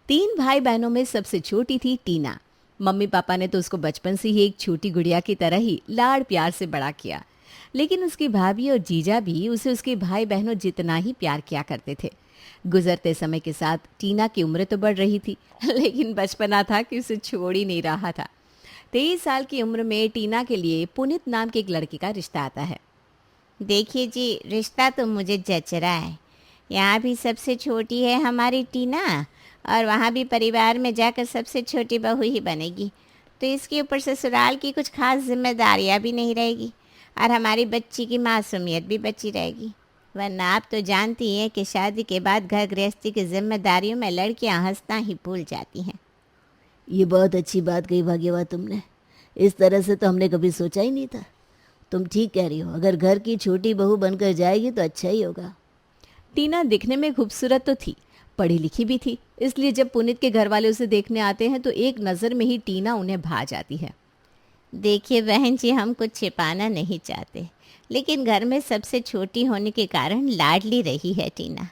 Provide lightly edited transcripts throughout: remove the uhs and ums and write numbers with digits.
तीन भाई बहनों में सबसे छोटी थी टीना। मम्मी पापा ने तो उसको बचपन से ही एक छोटी गुड़िया की तरह ही लाड़ प्यार से बड़ा किया। लेकिन उसकी भाभी और जीजा भी उसे उसके भाई बहनों जितना ही प्यार किया करते थे। गुजरते समय के साथ टीना की उम्र तो बढ़ रही थी लेकिन बचपना था कि उसे छोड़ ही नहीं रहा था। 23 साल की उम्र में टीना के लिए पुनीत नाम के एक लड़के का रिश्ता आता है। देखिए जी, रिश्ता तो मुझे जच रहा है। यहाँ भी सबसे छोटी है हमारी टीना, और वहाँ भी परिवार में जाकर सबसे छोटी बहू ही बनेगी। तो इसके ऊपर ससुराल की कुछ खास जिम्मेदारियाँ भी नहीं रहेगी, और हमारी बच्ची की मासूमियत भी बची रहेगी। वरना आप तो जानती हैं कि शादी के बाद घर गृहस्थी की जिम्मेदारियों में लड़कियाँ हंसना ही भूल जाती हैं। ये बहुत अच्छी बात कही भाग्यवा तुमने। इस तरह से तो हमने कभी सोचा ही नहीं था। तुम ठीक कह रही हो, अगर घर की छोटी बहू बनकर जाएगी तो अच्छा ही होगा। टीना दिखने में खूबसूरत तो थी, पढ़ी लिखी भी थी, इसलिए जब पुनीत के घर वाले उसे देखने आते हैं तो एक नज़र में ही टीना उन्हें भा जाती है। देखिए बहन जी, हम कुछ छिपाना नहीं चाहते, लेकिन घर में सबसे छोटी होने के कारण लाडली रही है टीना।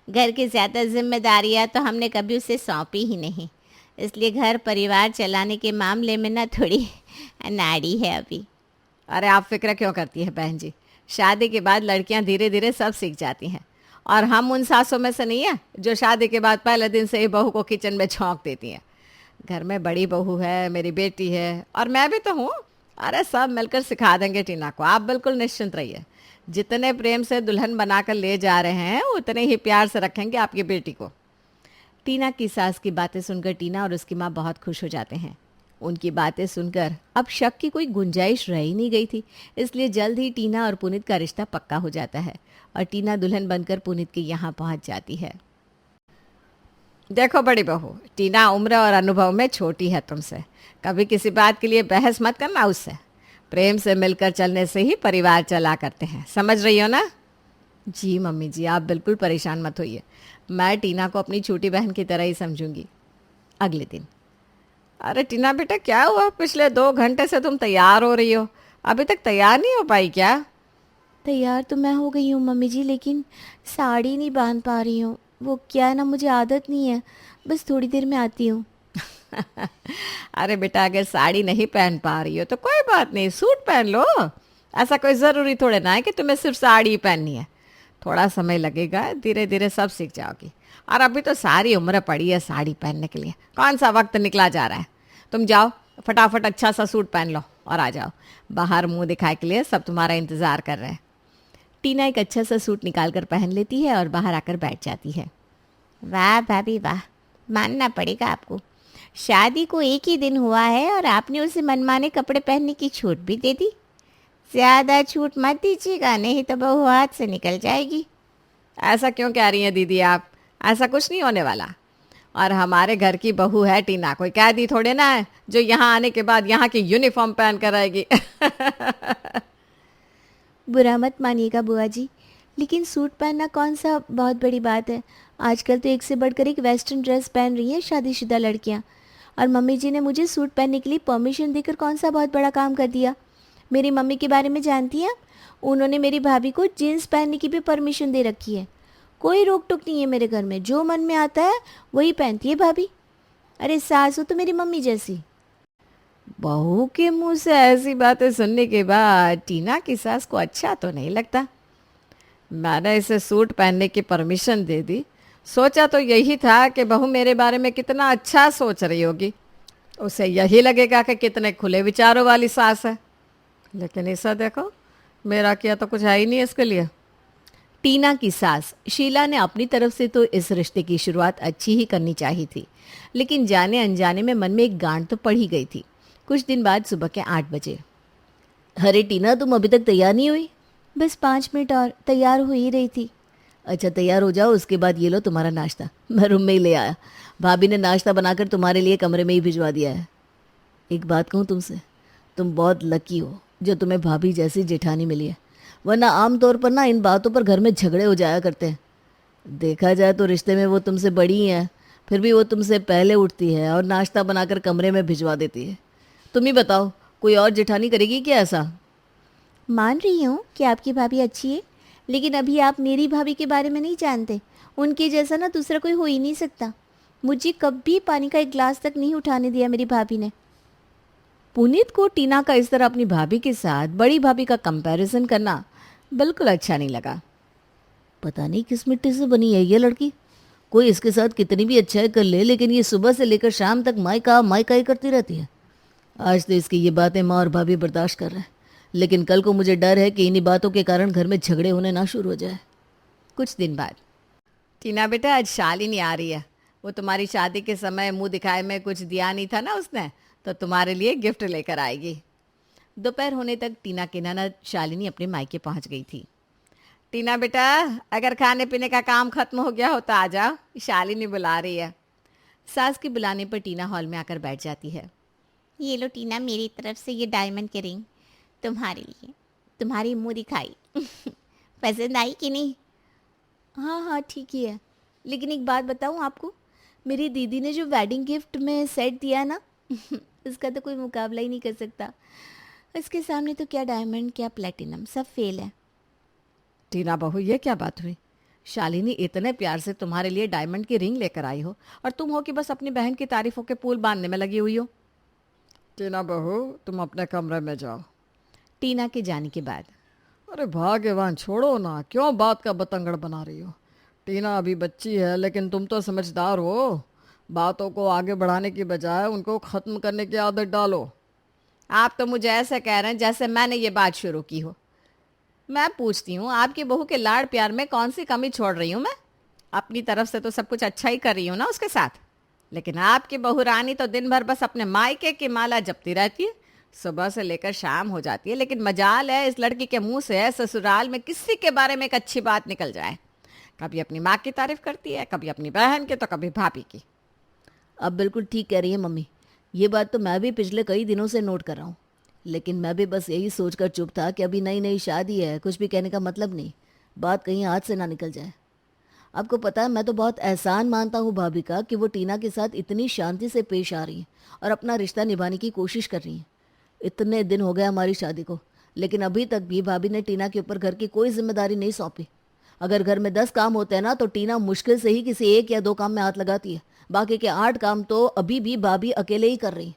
घर की ज़्यादा जिम्मेदारियां तो हमने कभी उसे सौंपी ही नहीं, इसलिए घर परिवार चलाने के मामले में ना थोड़ी अनाड़ी है अभी। अरे आप फिक्र क्यों करती है बहन जी, शादी के बाद लड़कियां धीरे धीरे सब सीख जाती हैं। और हम उन सासों में से नहीं है जो शादी के बाद पहले दिन से ही बहू को किचन में झोंक देती हैं। घर में बड़ी बहू है, मेरी बेटी है और मैं भी तो हूँ। अरे सब मिलकर सिखा देंगे टीना को, आप बिल्कुल निश्चिंत रहिए। जितने प्रेम से दुल्हन बनाकर ले जा रहे हैं उतने ही प्यार से रखेंगे आपकी बेटी को। टीना की सास की बातें सुनकर टीना और उसकी माँ बहुत खुश हो जाते हैं। उनकी बातें सुनकर अब शक की कोई गुंजाइश रह ही नहीं गई थी, इसलिए जल्द ही टीना और पुनीत का रिश्ता पक्का हो जाता है और टीना दुल्हन बनकर पुनीत के यहाँ पहुँच जाती है। देखो बड़ी बहू, टीना उम्र और अनुभव में छोटी है तुमसे। कभी किसी बात के लिए बहस मत करना उससे। प्रेम से मिलकर चलने से ही परिवार चला करते हैं, समझ रही हो ना? जी मम्मी जी, आप बिल्कुल परेशान मत होइए। मैं टीना को अपनी छोटी बहन की तरह ही समझूंगी। अगले दिन, अरे टीना बेटा क्या हुआ, पिछले 2 घंटे से तुम तैयार हो रही हो, अभी तक तैयार नहीं हो पाई क्या? तैयार तो मैं हो गई हूँ मम्मी जी, लेकिन साड़ी नहीं बांध पा रही हूँ। वो क्या है ना, मुझे आदत नहीं है। बस थोड़ी देर में आती हूँ। अरे बेटा, अगर साड़ी नहीं पहन पा रही हो तो कोई बात नहीं, सूट पहन लो। ऐसा कोई ज़रूरी थोड़े ना है कि तुम्हें सिर्फ साड़ी ही पहननी है। थोड़ा समय लगेगा, धीरे धीरे सब सीख जाओगी। और अभी तो सारी उम्र पड़ी है साड़ी पहनने के लिए, कौन सा वक्त निकला जा रहा है। तुम जाओ फटाफट अच्छा सा सूट पहन लो और आ जाओ। बाहर मुंह दिखाए के लिए सब तुम्हारा इंतज़ार कर रहे हैं। टीना एक अच्छा सा सूट निकाल कर पहन लेती है और बाहर आकर बैठ जाती है। वाह भाभी वाह, मानना पड़ेगा आपको। शादी को एक ही दिन हुआ है और आपने उसे मनमाने कपड़े पहनने की छूट भी दे दी। ज़्यादा छूट मत दीजिएगा, नहीं तो बहू हाथ से निकल जाएगी। ऐसा क्यों कह रही हैं दीदी आप? ऐसा कुछ नहीं होने वाला। और हमारे घर की बहू है टीना, कोई कैदी थोड़े ना है जो यहाँ आने के बाद यहाँ की यूनिफॉर्म पहन कर आएगी। बुरा मत मानिएगा बुआ जी, लेकिन सूट पहनना कौन सा बहुत बड़ी बात है। आजकल तो एक से बढ़कर एक वेस्टर्न ड्रेस पहन रही हैं शादीशुदा लड़कियां। और मम्मी जी ने मुझे सूट पहनने के लिए परमिशन देकर कौन सा बहुत बड़ा काम कर दिया। मेरी मम्मी के बारे में जानती हैं? उन्होंने मेरी भाभी को जीन्स पहनने की भी परमिशन दे रखी है। कोई रोक टोक नहीं है मेरे घर में, जो मन में आता है वही पहनती है भाभी। अरे सास हो तो मेरी मम्मी जैसी। बहू के मुंह से ऐसी बातें सुनने के बाद टीना की सास को अच्छा तो नहीं लगता। मैंने इसे सूट पहनने की परमिशन दे दी, सोचा तो यही था कि बहू मेरे बारे में कितना अच्छा सोच रही होगी, उसे यही लगेगा कि कितने खुले विचारों वाली सास है। लेकिन ऐसा देखो, मेरा किया तो कुछ है ही नहीं इसके लिए। टीना की सास शीला ने अपनी तरफ से तो इस रिश्ते की शुरुआत अच्छी ही करनी चाहिए थी, लेकिन जाने अनजाने में मन में एक गांठ तो पड़ ही गई थी। कुछ दिन बाद सुबह के 8 बजे, अरे टीना, तुम अभी तक तैयार नहीं हुई? बस 5 मिनट और, तैयार हो ही रही थी। अच्छा तैयार हो जाओ, उसके बाद ये लो तुम्हारा नाश्ता। मैं रूम में ही ले आया। भाभी ने नाश्ता बनाकर तुम्हारे लिए कमरे में ही भिजवा दिया है। एक बात कहूँ तुमसे, तुम बहुत लकी हो जो तुम्हें भाभी जैसी जेठानी मिली है, वरना आमतौर पर ना इन बातों पर घर में झगड़े हो जाया करते हैं। देखा जाए तो रिश्ते में वो तुमसे बड़ी ही हैं, फिर भी वो तुमसे पहले उठती है और नाश्ता बनाकर कमरे में भिजवा देती है। तुम ही बताओ, कोई और जेठानी करेगी क्या ऐसा? मान रही हूँ कि आपकी भाभी अच्छी है, लेकिन अभी आप मेरी भाभी के बारे में नहीं जानते। उनके जैसा ना दूसरा कोई हो ही नहीं सकता। मुझे कभी पानी का एक गिलास तक नहीं उठाने दिया मेरी भाभी ने। पुनीत को टीना का इस तरह अपनी भाभी के साथ बड़ी भाभी का कंपैरिजन करना बिल्कुल अच्छा नहीं लगा। पता नहीं किस मिट्टी से बनी है ये लड़की। कोई इसके साथ कितनी भी अच्छाई कर ले, लेकिन ये सुबह से लेकर शाम तक मायका मायका ही करती रहती है। आज तो इसकी ये बातें माँ और भाभी बर्दाश्त कर रहे हैं, लेकिन कल को मुझे डर है कि इन्हीं बातों के कारण घर में झगड़े होने ना शुरू हो जाए। कुछ दिन बाद, टीना बेटा आज शालिनी आ रही है। वो तुम्हारी शादी के समय मुंह दिखाए में कुछ दिया नहीं था ना उसने, तो तुम्हारे लिए गिफ्ट लेकर आएगी। दोपहर होने तक टीना की ननद शालिनी अपने मायके पहुंच गई थी। टीना बेटा, अगर खाने पीने का काम खत्म हो गया हो तो आ जाओ, शालिनी बुला रही है। सास के बुलाने पर टीना हॉल में आकर बैठ जाती है। ये लो टीना, मेरी तरफ से ये डायमंड के रिंग तुम्हारे लिए, तुम्हारी मुंह दिखाई। पसंद आई कि नहीं? हाँ हाँ ठीक ही है, लेकिन एक बात बताऊँ आपको, मेरी दीदी ने जो वेडिंग गिफ्ट में सेट दिया है ना उसका तो कोई मुकाबला ही नहीं कर सकता। इसके सामने तो क्या डायमंड क्या प्लेटिनम, सब फेल है। टीना बहू, ये क्या बात हुई? शालिनी इतने प्यार से तुम्हारे लिए डायमंड की रिंग लेकर आई हो और तुम हो कि बस अपनी बहन की तारीफों के पुल बांधने में लगी हुई हो। टीना बहू, तुम अपने कमरे में जाओ। टीना के जाने के बाद, अरे भाग्यवान, छोड़ो ना, क्यों बात का बतंगड़ बना रही हो? टीना अभी बच्ची है, लेकिन तुम तो समझदार हो। बातों को आगे बढ़ाने की बजाय उनको ख़त्म करने की आदत डालो। आप तो मुझे ऐसे कह रहे हैं जैसे मैंने ये बात शुरू की हो। मैं पूछती हूँ, आपकी बहू के लाड़ प्यार में कौन सी कमी छोड़ रही हूँ मैं? अपनी तरफ से तो सब कुछ अच्छा ही कर रही हूँ ना उसके साथ। लेकिन आपकी बहू रानी तो दिन भर बस अपने मायके की माला जपती रहती है, सुबह से लेकर शाम हो जाती है। लेकिन मजाल है इस लड़की के मुंह से ससुराल में किसी के बारे में एक अच्छी बात निकल जाए। कभी अपनी माँ की तारीफ करती है, कभी अपनी बहन की, तो कभी भाभी की। अब बिल्कुल ठीक कह रही है मम्मी, ये बात तो मैं भी पिछले कई दिनों से नोट कर रहा हूँ। लेकिन मैं भी बस यही सोचकर चुप था कि अभी नई नई शादी है, कुछ भी कहने का मतलब नहीं, बात कहीं हाथ से ना निकल जाए। आपको पता है, मैं तो बहुत एहसान मानता हूँ भाभी का कि वो टीना के साथ इतनी शांति से पेश आ रही हैं और अपना रिश्ता निभाने की कोशिश कर रही हैं। इतने दिन हो गए हमारी शादी को, लेकिन अभी तक भी भाभी ने टीना के ऊपर घर की कोई जिम्मेदारी नहीं सौंपी। अगर घर में 10 काम होते हैं ना, तो टीना मुश्किल से ही किसी 1 या 2 काम में हाथ लगाती है। बाकी के 8 काम तो अभी भी भाभी अकेले ही कर रही हैं।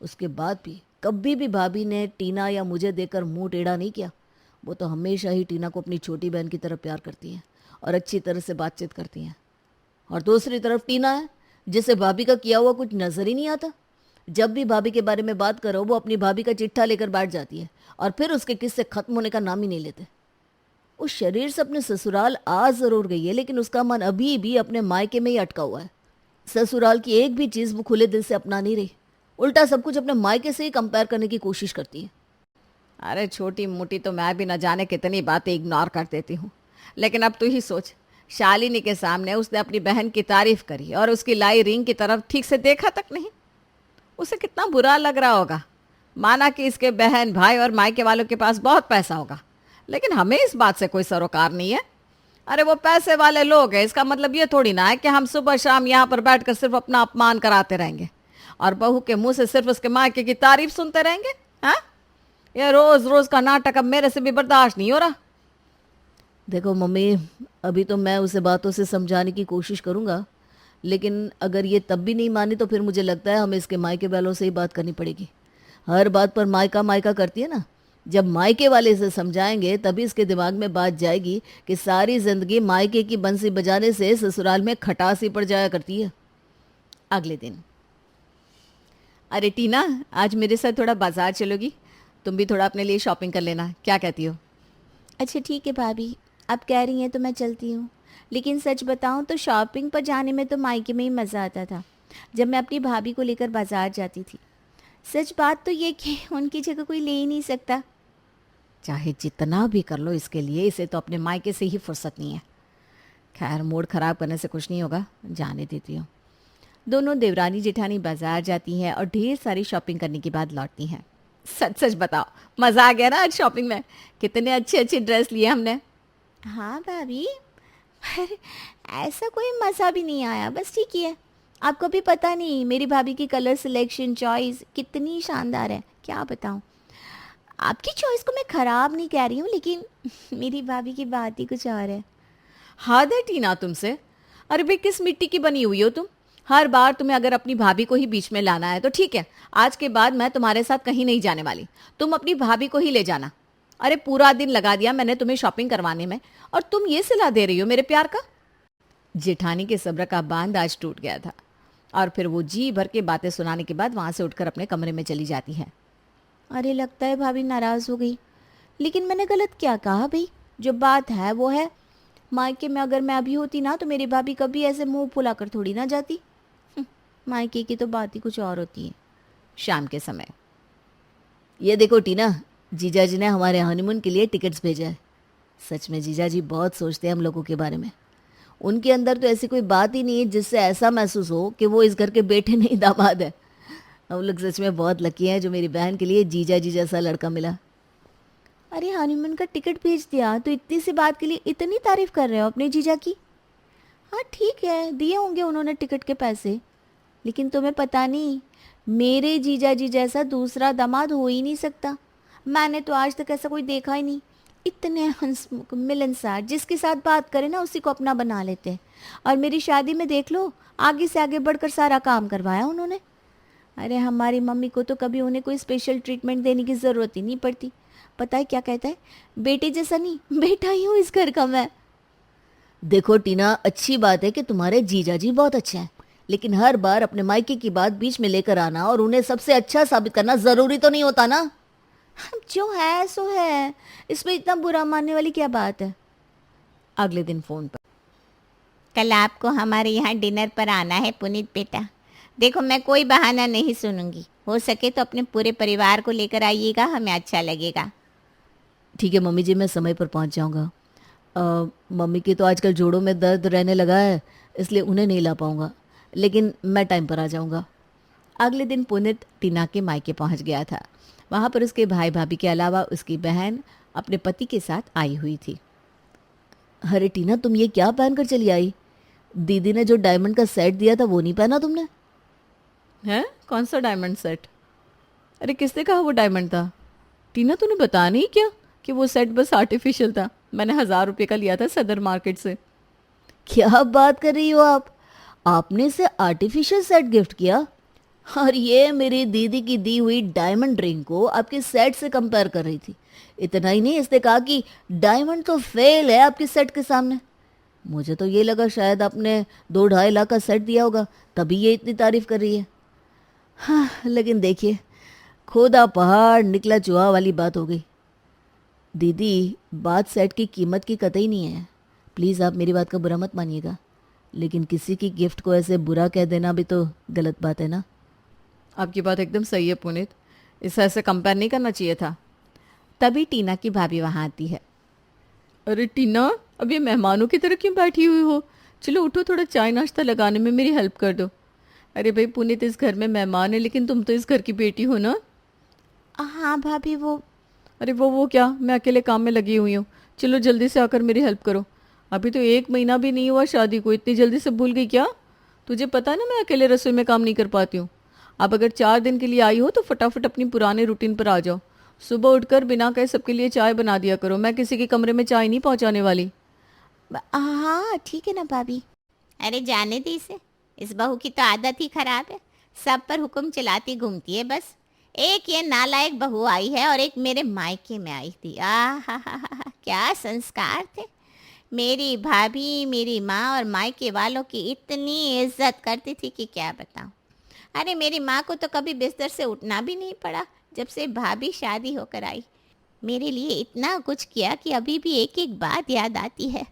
उसके बाद भी कभी भी भाभी ने टीना या मुझे देखकर मुंह टेढ़ा नहीं किया। वो तो हमेशा ही टीना को अपनी छोटी बहन की तरह प्यार करती हैं और अच्छी तरह से बातचीत करती हैं। और दूसरी तरफ टीना है, जिसे भाभी का किया हुआ कुछ नजर ही नहीं आता। जब भी भाभी के बारे में बात करो, वो अपनी भाभी का चिट्ठा लेकर बैठ जाती है और फिर उसके किस्से खत्म होने का नाम ही नहीं लेते। उस शरीर से अपने ससुराल आ जरूर गई है, लेकिन उसका मन अभी भी अपने मायके में ही अटका हुआ है। ससुराल की एक भी चीज़ वो खुले दिल से अपना नहीं रही, उल्टा सब कुछ अपने मायके से ही कंपेयर करने की कोशिश करती है। अरे छोटी मोटी तो मैं भी न जाने कितनी बातें इग्नोर कर देती हूँ, लेकिन अब तू ही सोच, शालिनी के सामने उसने अपनी बहन की तारीफ करी और उसकी लाई रिंग की तरफ ठीक से देखा तक नहीं। उसे कितना बुरा लग रहा होगा। माना कि इसके बहन भाई और मायके वालों के पास बहुत पैसा होगा, लेकिन हमें इस बात से कोई सरोकार नहीं है। अरे वो पैसे वाले लोग हैं, इसका मतलब ये थोड़ी ना है कि हम सुबह शाम यहाँ पर बैठकर सिर्फ अपना अपमान कराते रहेंगे और बहू के मुंह से सिर्फ उसके मायके की तारीफ सुनते रहेंगे। हाँ, ये रोज रोज का नाटक अब मेरे से भी बर्दाश्त नहीं हो रहा। देखो मम्मी, अभी तो मैं उसे बातों से समझाने की कोशिश करूँगा, लेकिन अगर ये तब भी नहीं मानी तो फिर मुझे लगता है हमें इसके मायके वालों से ही बात करनी पड़ेगी। हर बात पर मायका मायका करती है ना। जब मायके वाले इसे समझाएंगे तभी इसके दिमाग में बात जाएगी कि सारी जिंदगी मायके की बंसी बजाने से ससुराल में खटास ही पड़ जाया करती है। अगले दिन, अरे टीना, आज मेरे साथ थोड़ा बाजार चलोगी? तुम भी थोड़ा अपने लिए शॉपिंग कर लेना, क्या कहती हो? अच्छा ठीक है भाभी, आप कह रही हैं तो मैं चलती हूँ। लेकिन सच बताऊँ तो शॉपिंग पर जाने में तो मायके में ही मज़ा आता था, जब मैं अपनी भाभी को लेकर बाजार जाती थी। सच बात तो ये कि उनकी जगह कोई ले ही नहीं सकता। चाहे जितना भी कर लो इसके लिए, इसे तो अपने मायके से ही फुर्सत नहीं है। खैर, मूड खराब करने से कुछ नहीं होगा, जाने देती हूँ। दोनों देवरानी जेठानी बाजार जाती हैं और ढेर सारी शॉपिंग करने के बाद लौटती हैं। सच सच बताओ, मज़ा आ गया ना आज शॉपिंग में? कितने अच्छे अच्छे ड्रेस लिए हमने। हाँ भाभी, पर ऐसा कोई मज़ा भी नहीं आया, बस ठीक ही है। आपको भी पता नहीं मेरी भाभी की कलर सिलेक्शन चॉइस कितनी शानदार है, क्या बताऊँ। आपकी चॉइस को मैं ख़राब नहीं कह रही हूँ, लेकिन मेरी भाभी की बात ही कुछ और है। हद है टीना तुमसे। अरे भाई, किस मिट्टी की बनी हुई हो तुम? हर बार तुम्हें अगर अपनी भाभी को ही बीच में लाना है तो ठीक है, आज के बाद मैं तुम्हारे साथ कहीं नहीं जाने वाली, तुम अपनी भाभी को ही ले जाना। अरे पूरा दिन लगा दिया मैंने तुम्हें शॉपिंग करवाने में और तुम ये सलाह दे रही हो मेरे प्यार का। जेठानी के सब्र का बांध आज टूट गया था और फिर वो जी भर के बातें सुनाने के बाद वहां से उठकर अपने कमरे में चली जाती है। अरे लगता है भाभी नाराज़ हो गई, लेकिन मैंने गलत क्या कहा भाई? जो बात है वो है। मायके में अगर मैं अभी होती ना तो मेरी भाभी कभी ऐसे मुंह फुलाकर थोड़ी ना जाती। मायके की तो बात ही कुछ और होती है। शाम के समय, ये देखो टीना, जीजाजी ने हमारे हनीमून के लिए टिकट्स भेजा है। सच में जीजाजी बहुत सोचते हैं हम लोगों के बारे में। उनके अंदर तो ऐसी कोई बात ही नहीं है जिससे ऐसा महसूस हो कि वो इस घर के बेटे नहीं दामाद है। हम लोग सच में बहुत लकी हैं जो मेरी बहन के लिए जीजाजी जैसा लड़का मिला। अरे हनीमून का टिकट भेज दिया तो इतनी सी बात के लिए इतनी तारीफ कर रहे हो अपने जीजा की? हाँ ठीक है, दिए होंगे उन्होंने टिकट के पैसे, लेकिन तुम्हें पता नहीं मेरे जीजा जी जैसा दूसरा दामाद हो ही नहीं सकता। मैंने तो आज तक ऐसा कोई देखा ही नहीं। इतने हंसमुख मिलनसार, जिसके साथ बात करें ना उसी को अपना बना लेते हैं। और मेरी शादी में देख लो, आगे से आगे बढ़कर सारा काम करवाया उन्होंने। अरे हमारी मम्मी को तो कभी उन्हें कोई स्पेशल ट्रीटमेंट देने की ज़रूरत ही नहीं पड़ती। पता है क्या कहता है, बेटे जैसा नहीं बेटा ही हूँ इस घर का मैं। देखो टीना, अच्छी बात है कि तुम्हारे जीजाजी बहुत अच्छे हैं, लेकिन हर बार अपने मायके की बात बीच में लेकर आना और उन्हें सबसे अच्छा साबित करना ज़रूरी तो नहीं होता ना। जो है सो है, इसमें इतना बुरा मानने वाली क्या बात है? अगले दिन फोन पर, कल आपको हमारे यहाँ डिनर पर आना है पुनीत बेटा। देखो मैं कोई बहाना नहीं सुनूंगी, हो सके तो अपने पूरे परिवार को लेकर आइएगा, हमें अच्छा लगेगा। ठीक है मम्मी जी, मैं समय पर पहुंच जाऊंगा। मम्मी के तो आजकल जोड़ों में दर्द रहने लगा है, इसलिए उन्हें नहीं ला पाऊंगा, लेकिन मैं टाइम पर आ जाऊंगा। अगले दिन पुनीत टीना के मायके पहुंच गया था। वहां पर उसके भाई भाभी के अलावा उसकी बहन अपने पति के साथ आई हुई थी। अरे टीना, तुम ये क्या पहनकर चली आई? दीदी ने जो डायमंड का सेट दिया था वो नहीं पहना तुमने? हैं? कौन सा डायमंड सेट? अरे किसने कहा वो डायमंड था? टीना तूने बताया नहीं क्या कि वो सेट बस आर्टिफिशियल था? मैंने 1000 रुपये का लिया था सदर मार्केट से। क्या बात कर रही हो आप? आपने इसे आर्टिफिशियल सेट गिफ्ट किया और ये मेरी दीदी की दी हुई डायमंड रिंग को आपके सेट से कंपेयर कर रही थी। इतना ही नहीं, इसने कहा कि डायमंड तो फेल है आपके सेट के सामने। मुझे तो ये लगा शायद आपने 2-2.5 लाख का सेट दिया होगा, तभी ये इतनी तारीफ कर रही है। हाँ, लेकिन देखिए, खोदा पहाड़ निकला चूहा वाली बात हो गई। दीदी, बात सेट की कीमत की कतई नहीं है। प्लीज़ आप मेरी बात का बुरा मत मानिएगा, लेकिन किसी की गिफ्ट को ऐसे बुरा कह देना भी तो गलत बात है ना। आपकी बात एकदम सही है पुनीत, इसे ऐसे कंपेयर नहीं करना चाहिए था। तभी टीना की भाभी वहाँ आती है। अरे टीना, अब ये मेहमानों की तरह क्यों बैठी हुई हो? चलो उठो, थोड़ा चाय नाश्ता लगाने में मेरी हेल्प कर दो। अरे भाई पुनीत इस घर में मेहमान है, लेकिन तुम तो इस घर की बेटी हो ना। हाँ भाभी, वो अरे वो क्या, मैं अकेले काम में लगी हुई हूँ। चलो जल्दी से आकर मेरी हेल्प करो। अभी तो 1 महीना भी नहीं हुआ शादी को, इतनी जल्दी से भूल गई क्या? तुझे पता है ना मैं अकेले रसोई में काम नहीं कर पाती हूँ। अब अगर 4 दिन के लिए आई हो तो फटाफट अपनी पुराने रूटीन पर आ जाओ। सुबह उठकर बिना कहे सबके लिए चाय बना दिया करो। मैं किसी के कमरे में चाय नहीं पहुँचाने वाली। हाँ ठीक है ना भाभी। अरे जाने दी इसे, इस बहू की तो आदत ही खराब है, सब पर हुक्म चलाती घूमती है बस। एक ये नालायक बहू आई है और एक मेरे मायके में आई थी। हा क्या संस्कार थे। मेरी भाभी, मेरी माँ और मायके वालों की इतनी इज्जत करती थी कि क्या बताऊँ। अरे मेरी माँ को तो कभी बिस्तर से उठना भी नहीं पड़ा जब से भाभी शादी होकर आई। मेरे लिए इतना कुछ किया कि अभी भी एक एक बात याद आती है।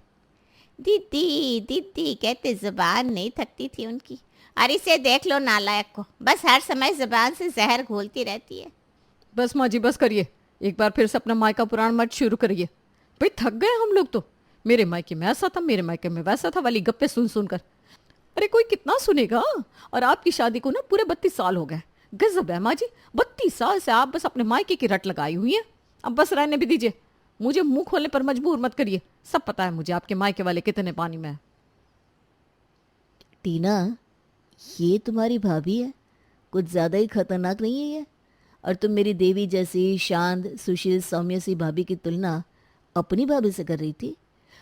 दीदी दीदी कहते जुबान नहीं थकती थी उनकी। और इसे देख लो नालायक को, बस हर समय जुबान से जहर घोलती रहती है। बस माँ जी बस करिए, एक बार फिर से अपना मायका पुराण मत शुरू करिए। भाई थक गए हम लोग तो। मेरे मायके में ऐसा था, मेरे मायके में वैसा था वाली गप्पे सुन सुनकर। अरे कोई कितना सुनेगा। और आपकी शादी को ना पूरे 32 साल हो गए। गजब है माँ जी, 32 साल से आप बस अपने मायके की रट लगाई हुई है। अब बस रहने भी दीजिए, मुझे मुंह खोलने पर मजबूर मत करिए। सब पता है मुझे आपके मायके वाले कितने पानी में है। टीना, ये तुम्हारी भाभी है, कुछ ज़्यादा ही खतरनाक नहीं है ये? और तुम मेरी देवी जैसी शांत सुशील सौम्य सी भाभी की तुलना अपनी भाभी से कर रही थी?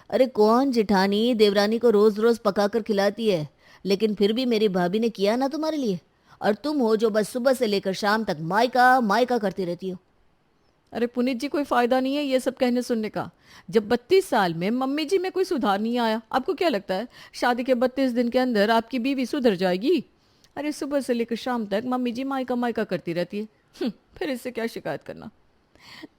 अरे कौन जिठानी देवरानी को रोज़ रोज़ पका कर खिलाती है लेकिन फिर भी मेरी भाभी ने किया ना तुम्हारे लिए। और तुम हो जो बस सुबह से लेकर शाम तक मायका मायका करती रहती हो। अरे पुनीत जी, कोई फायदा नहीं है ये सब कहने सुनने का। जब 32 साल में मम्मी जी में कोई सुधार नहीं आया, आपको क्या लगता है शादी के 32 दिन के अंदर आपकी बीवी सुधर जाएगी? अरे सुबह से लेकर शाम तक मम्मी जी मायका मायका करती रहती है। फिर इससे क्या शिकायत करना।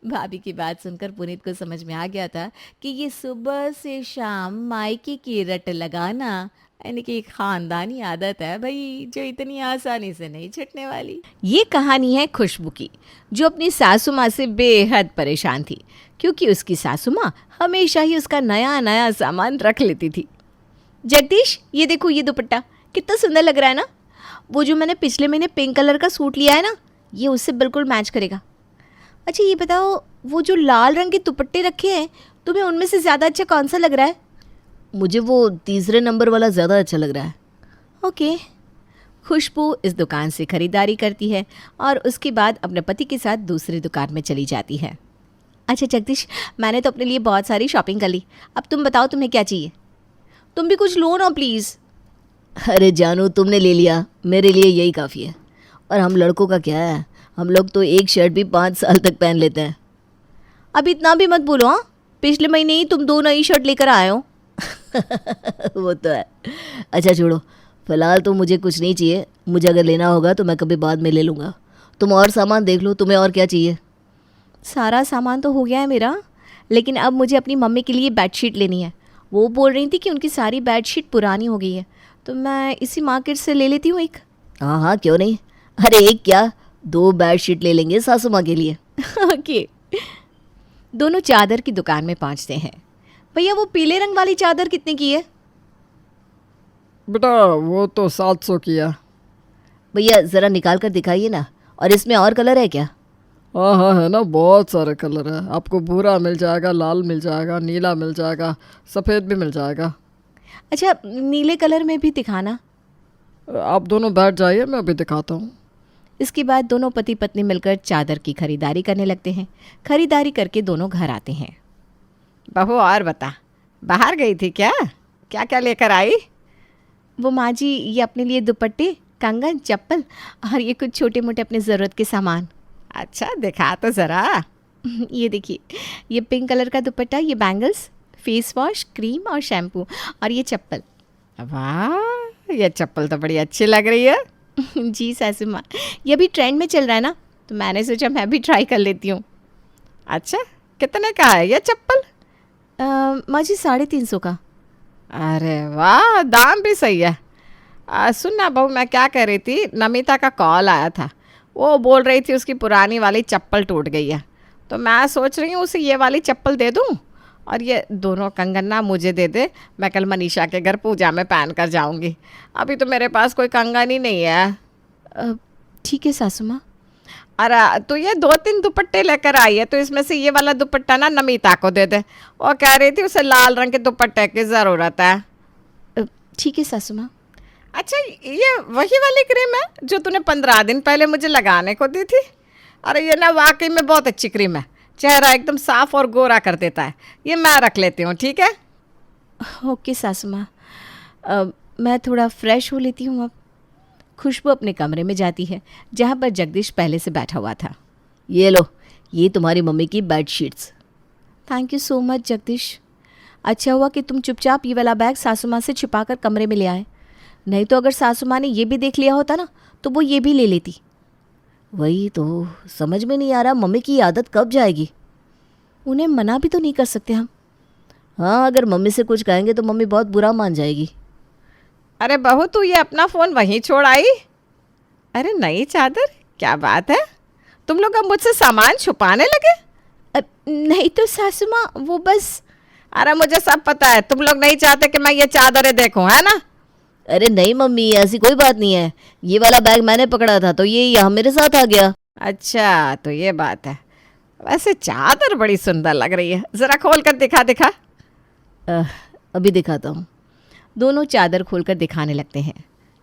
भाभी की बात सुनकर पुनीत को समझ में आ गया था कि ये सुबह से शाम मायके की रट लगाना यानी कि एक खानदानी आदत है भाई, जो इतनी आसानी से नहीं छूटने वाली। ये कहानी है खुशबू की, जो अपनी सासू माँ से बेहद परेशान थी, क्योंकि उसकी सासू माँ हमेशा ही उसका नया नया सामान रख लेती थी। जगदीश, ये देखो, ये दुपट्टा कितना सुंदर लग रहा है ना। वो जो मैंने पिछले महीने पिंक कलर का सूट लिया है ना, ये उससे बिल्कुल मैच करेगा। अच्छा ये बताओ, वो जो लाल रंग के दुपट्टे रखे हैं, तुम्हें उनमें से ज़्यादा अच्छा कौन सा लग रहा है? मुझे वो तीसरे नंबर वाला ज़्यादा अच्छा लग रहा है। ओके। खुशबू इस दुकान से खरीदारी करती है और उसके बाद अपने पति के साथ दूसरी दुकान में चली जाती है। अच्छा जगदीश, मैंने तो अपने लिए बहुत सारी शॉपिंग कर ली, अब तुम बताओ तुम्हें क्या चाहिए? तुम भी कुछ लो ना प्लीज़। अरे जानू, तुमने ले लिया, मेरे लिए यही काफ़ी है। और हम लड़कों का क्या है, हम लोग तो एक शर्ट भी 5 साल तक पहन लेते हैं। अब इतना भी मत बोलो। हाँ, पिछले महीने ही तुम 2 नई शर्ट लेकर आए हो। वो तो है। अच्छा छोड़ो, फ़िलहाल तो मुझे कुछ नहीं चाहिए। मुझे अगर लेना होगा तो मैं कभी बाद में ले लूँगा। तुम और सामान देख लो, तुम्हें और क्या चाहिए? सारा सामान तो हो गया है मेरा, लेकिन अब मुझे अपनी मम्मी के लिए बेडशीट लेनी है। वो बोल रही थी कि उनकी सारी बेडशीट पुरानी हो गई है, तो मैं इसी मार्केट से ले लेती हूँ एक। हाँ हाँ, क्यों नहीं। अरे एक क्या, 2 बेडशीट ले लेंगे सासू माँ के लिए। ओके। दोनों चादर की दुकान में पहुँचते हैं। भैया वो पीले रंग वाली चादर कितने की है? बेटा वो तो 700 की है। भैया ज़रा निकाल कर दिखाइए ना। और इसमें और कलर है क्या? हाँ हाँ है ना, बहुत सारे कलर है। आपको भूरा मिल जाएगा, लाल मिल जाएगा, नीला मिल जाएगा, सफ़ेद भी मिल जाएगा। अच्छा नीले कलर में भी दिखाना। आप दोनों बैठ जाइए, मैं अभी दिखाता हूँ। इसके बाद दोनों पति पत्नी मिलकर चादर की खरीदारी करने लगते हैं। खरीदारी करके दोनों घर आते हैं। बहू और बता, बाहर गई थी क्या? क्या क्या लेकर आई? वो माँ जी, ये अपने लिए दुपट्टे, कंगन, चप्पल और ये कुछ छोटे मोटे अपने ज़रूरत के सामान। अच्छा दिखा तो ज़रा। ये देखिए, ये पिंक कलर का दुपट्टा, ये बैंगल्स, फेस वॉश, क्रीम और शैम्पू और ये चप्पल। वाह, ये चप्पल तो बड़ी अच्छी लग रही है। जी सासू माँ, ये भी ट्रेंड में चल रहा है ना, तो मैंने सोचा मैं भी ट्राई कर लेती हूँ। अच्छा, कितने का है ये चप्पल? माँ जी 350 का। अरे वाह, दाम भी सही है। सुन ना बहू, मैं क्या कह रही थी, नमिता का कॉल आया था। वो बोल रही थी उसकी पुरानी वाली चप्पल टूट गई है, तो मैं सोच रही हूँ उसे ये वाली चप्पल दे दूँ और ये दोनों कंगन ना मुझे दे दे। मैं कल मनीषा के घर पूजा में पहन कर जाऊँगी। अभी तो मेरे पास कोई कंगन ही नहीं है। ठीक है सासू माँ। अरे तो ये 2-3 दुपट्टे लेकर आई है, तो इसमें से ये वाला दुपट्टा ना नमिता को दे दे। वो कह रही थी उसे लाल रंग के दुपट्टे की ज़रूरत है। ठीक है सासू माँ। अच्छा, ये वही वाली क्रीम है जो तूने 15 दिन पहले मुझे लगाने को दी थी? अरे ये ना वाकई में बहुत अच्छी क्रीम है, चेहरा एकदम साफ और गोरा कर देता है। ये मैं रख लेती हूँ, ठीक है? ओके सासू माँ, मैं थोड़ा फ्रेश हो लेती हूँ अब। खुशबू अपने कमरे में जाती है, जहाँ पर जगदीश पहले से बैठा हुआ था। ये लो, ये तुम्हारी मम्मी की bedsheets. Thank you so much Jagdish. अच्छा हुआ कि तुम चुपचाप ये वाला बैग सासू माँ से छिपा कर कमरे में ले आए, नहीं तो अगर सासू माँ ने ये भी देख लिया होता ना, तो वो ये भी ले लेती। वही तो समझ में नहीं आ रहा, मम्मी की आदत कब जाएगी? उन्हें मना भी तो नहीं कर सकते हम। हाँ, अगर मम्मी से कुछ कहेंगे तो मम्मी बहुत बुरा मान जाएगी। अरे बहू, तू ये अपना फ़ोन वहीं छोड़ आई? अरे नई चादर, क्या बात है? तुम लोग अब मुझसे सामान छुपाने लगे? नहीं तो सासू माँ, वो बस। अरे मुझे सब पता है, तुम लोग नहीं चाहते कि मैं ये चादरें देखूं, है ना? अरे नहीं मम्मी, ऐसी कोई बात नहीं है। ये वाला बैग मैंने पकड़ा था तो ये यहाँ मेरे साथ आ गया। अच्छा तो ये बात है। वैसे चादर बड़ी सुंदर लग रही है, ज़रा खोल कर दिखा। अभी दिखाता हूँ। दोनों चादर खोलकर दिखाने लगते हैं।